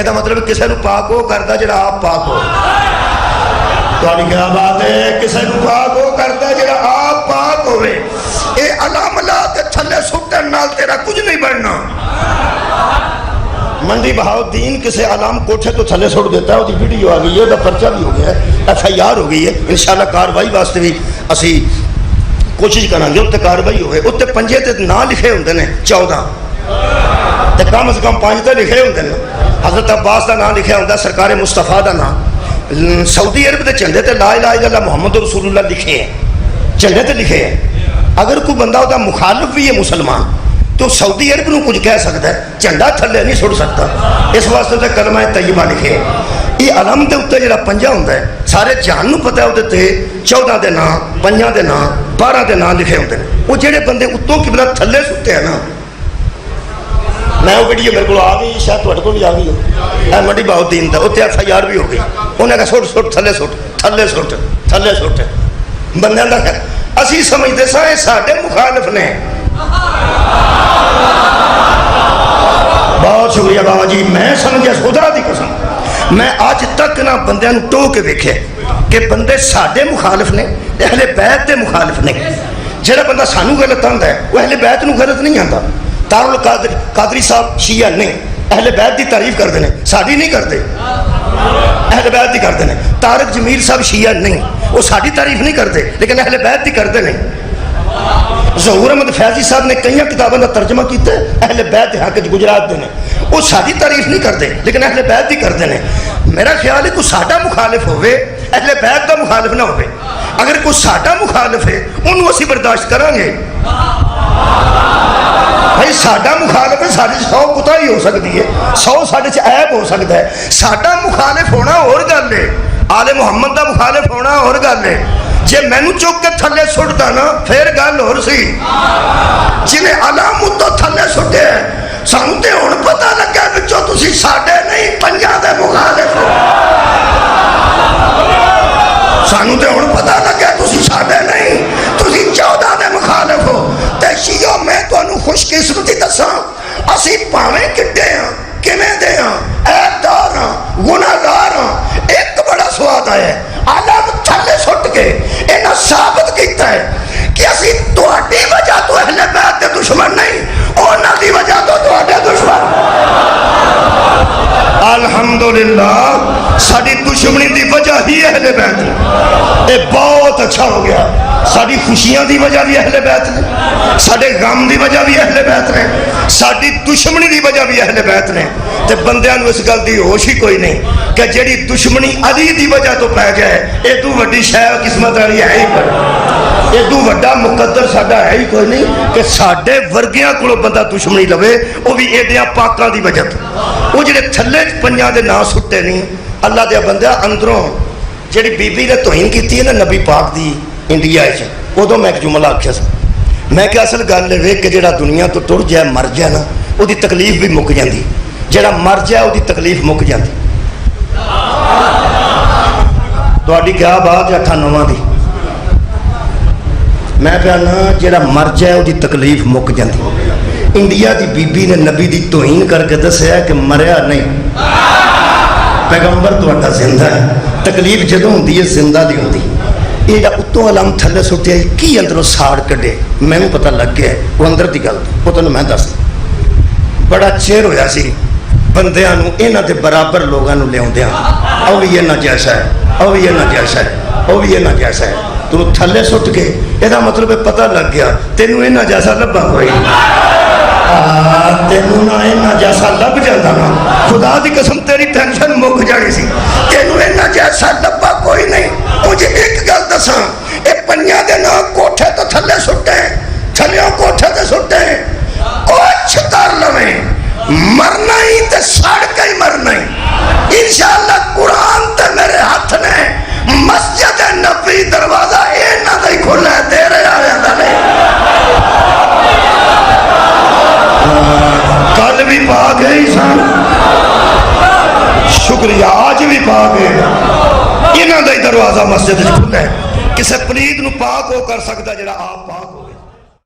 ਇਹਦਾ मतलब किसी को पाक वो करता जिहड़ा आप पाक हो। तुहाडी क्या बात है? किसी को पाक वो करता जिहड़ा आप पाक होवे। ये अलाम ला के थले सुट्टण नाल तेरा कुछ नहीं बनना। मंडी बहाउद्दीन किसी अलाम कोठे तो थले सुट देता है, उसकी वीडियो आ गई है, उसका पर्चा भी हो गया है, FIR हो गई है। इंशाअल्लाह कार्रवाई वास्ते भी असी कोशिश करांगे उत्ते कार्रवाई होवे। उत्ते पंजे ते नाम लिखे होंदे ने 14 ते कम से कम 5 तो लिखे होंदे ने। हज़रत अब्बास का नाम लिखा होंदा, सरकार मुस्तफा का नाम। सऊदी अरब के झंडे ते ला इलाहा इल्लल्लाह मुहम्मद रसूलुल्लाह लिखे हैं, झंडे ते लिखे हैं। अगर कोई बंदा उसका मुखालिफ भी है मुसलमान तो सऊदी अरब को कुछ कह सकता है, झंडा थले नहीं सुट सकता। इस वास्ते तो कलमा तय्यबा लिखे। ये अलम के उत्ते जो पंजा होंदा है सारे जहान पता है, वो 14 के नाम, 5 के नाम, 12 के नाम लिखे होंगे। वो जेडे बंदे उत्तों किबला थले सुते हैं ना, मैं वो वीडियो मेरे को आ गई, शायद तुहाडे को भी आ गई हो, मंडी बहाउद्दीन का उत्ते FIR भी हो गई। उन्हें कहा सुट सुट थले सुट थले सुट थले सुट बंदे का। असी समझते सा ये साडे मुखालिफ ने। बहुत शुक्रिया बाबा जी, मैं समझा खुदा दी कसम मैं अज तक ना बंदियां नूं टोह के वेखे कि बंदे साडे मुखालिफ ने, अहले बैत के मुखालिफ ने। जिहड़ा बंदा सानू गलत आंदा है वो अहले बैत नूं गलत नहीं आंदा। तारुल कादरी साहब शिया ने अहले बैत की तारीफ करते हैं, साड़ी नहीं करते, अहले बैत की करते हैं। तारक जमील साहब शिया नहीं, वो साड़ी तारीफ नहीं करते लेकिन अहले बैत की करते हैं। ज़हूर अहमद फैजी साहब ने कई किताबों का तर्जमा किया अहले बैत हक गुजरात के ने, वो साड़ी तारीफ नहीं करते लेकिन अहले बैत की करते हैं। मेरा ख्याल है कोई साडा मुखालिफ होवे अहले बैत का मुखालिफ ना होवे। अगर कोई साडा मुखालिफ है उन्होंने असीं बर्दाश्त करांगे। भाई साडा मुखालिफ है, साढ़े 100 कुताही हो सकती है, 100 साढ़े ऐब हो सकता है। साडा मुखालिफ होना और गल है, आले मुहम्मद का मुखालिफ होना और गल है। जे मैनू चुक के थले सुटदा ना फिर गल होर सी। जिन्हें अलाम तो थले सुटे सानू ते हुण पता लगा विचों तुसीं साडे नहीं 5 दे मुखालिफ हो। सानू ते हुण पता लगा तुसीं साडे नहीं, तुसीं 14 दे मुखालिफ हो। ते शियो मैं तुहानू खुशकिस्मती दसां, असीं भावें किड्डे हां किवें दे हां, ऐबदार हां गुनाहगार हां, एक बड़ा स्वाद आया आलम थले सुट के इन्हें साबित किया है कि असी तुहाडी वजह तो अहले बैत के दुश्मन नहीं, उन्हां दी वजह तो तुहाडे दुश्मन। अल्हम्दुलिल्लाह साडी दुश्मनी की वजह ही अहले बैत ने। ये बहुत अच्छा हो गया। साडी खुशियां की वजह भी अहले बैत ने, साडे गम की वजह भी अहले बैत ने, साडी दुश्मनी की वजह भी अहले बैत ने। ते बंदियां नूं इस गल की होश ही कोई नहीं कि जिहड़ी दुश्मनी अली की वजह तो पै गया है, ये तू वड्डी शय किस्मत वाली है ही कोई, ये तू वड्डा मुकद्दर साडा है ही कोई नहीं कि साडे वर्गियां कोलों बंदा दुश्मनी लवे, वो भी एडियां पाकां की वजह तो। वो जिहड़े थल्ले 5 दे नाम सुट्टे नहीं, अल्लाह दे बंदिया अंदरों जिहड़ी बीबी ने तोहीन की है ना नबी पाक की इंडिया उदों मैं एक जुमला आख्या सा, मैं क्या असल गल वेख के जिहड़ा दुनिया तो टुर जाए मर जाए ना उसकी तकलीफ भी मुक जाती, जिहड़ा मर जाए उसकी तकलीफ मुक जाती। तुहाडी क्या बात है 98 की, मैं कहना जिहड़ा मर जाए उसकी तकलीफ मुक जाती। इंडिया की बीबी ने नबी की तोहीन करके दसिया कि मरिया नहीं, पैगंबर तुहाडा जिंदा है, तकलीफ जदों होंदी है जिंदा दी होंदी। ये उत्तों अलम थले सुटिया की अंदरों साड़ कढ़े, मैनू पता लग गया वो अंदर की गल, वो तेन मैं दस बड़ा चेर होया सी बंदियां नूं इन्हां दे बराबर लोगों नूं लिआउंदियां, ओ भी इन्हां जैसा है, ओ भी इन्हां जैसा है, ओ भी इन्हां जैसा है। तू थले सुट के इहदा मतलब पता लग गया तेनू इन्हां जैसा लभा कोई, तेनू ना इन्हां जैसा लभ जाता ना खुदा की कसम तेरी टेंशन मुक जानी सी। तेनू इन्हां जैसा लभा कोई नहीं। मुझे एक गल दसा, ये 5 दे नाम कोठे तो थले सुटे, थलियों कोठे ते सुटे, कुछ कर लवे मरना ही ते सड़ के ही मरना ही। इंशाअल्लाह कुरान ते मेरे हाथ ने, मस्जिद नबी दरवाजा इन्हां दा ही खुला है, तेरे आया दा नहीं। कल भी पा गए सन, शुक्रिया आज भी पा गए, इन्हां दा ही दरवाजा मस्जिद खुला है। किसी पलीत नूं पाक हो कर सकता जिहड़ा आप